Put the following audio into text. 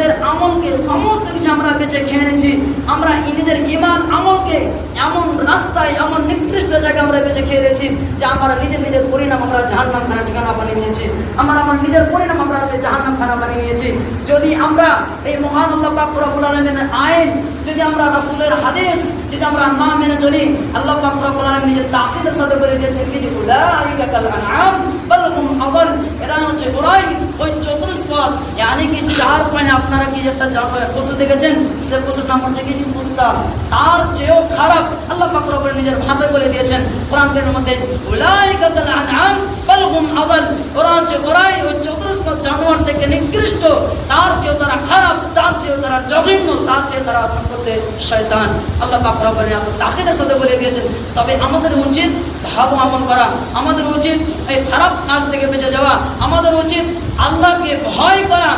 নিজের আমলকে সমস্ত কিছু আমরা বেঁচে খেয়ে নিয়েছি। আমরা নিজের ইমান আমলকে এমন রাস্তায় এমন নিকৃষ্ট জায়গায় আমরা বেঁচে খেয়ে নিয়েছি যে আমরা নিজের পরিণাম আমরা জাহান্নাম খানা ঠিকানা বানিয়ে নিয়েছি। আমার নিজের পরিণাম আমরা সেই জাহান্নাম খানা বানিয়ে নিয়েছি। যদি আমরা এই মহান আল্লাহ পাক রব্বুল আলামিনের আইন, যদি আমরা রাসূলের হাদিস যদি আমরা না মেনে চলি, আল্লাহ পাক রব্বুল আলামিন নিজের তাকিদের সাথে বলে দিয়েছেন কি উলাইকা কাল আনআম বাল হুম আদাল, এরা হচ্ছে ওরাই ওই চতুষ্পদ, यानी कि চার পায়ে আপনারা কি একটা পশু দেখেছেন, সে পশুর নাম হচ্ছে কি কুত্তা, তার চেয়েও খারাপ আল্লাহ পাক রব্বুল নিজের ভাষায় বলে দিয়েছেন কোরআনের মধ্যে উলাইকা কাল আনআম বাল হুম আদাল, ওরা হচ্ছে ওরাই ওই চতুষ্পদ জানোয়ার থেকে নিকৃষ্ট, তার চেয়েও তারা খারাপ, তার চেয়েও তারা জঘন্য, তার চেয়ে তারা সম্পর্কে শয়তান। আল্লাহ পাক রব্বুল এত তাকিদের সাথে বলে দিয়েছেন। তবে আমাদের উচিত ভালো আমল করা, আমাদের উচিত এই খারাপ কাজ থেকে বেঁচে যাওয়া, আমাদের উচিত আল্লাহকে ভয় করা।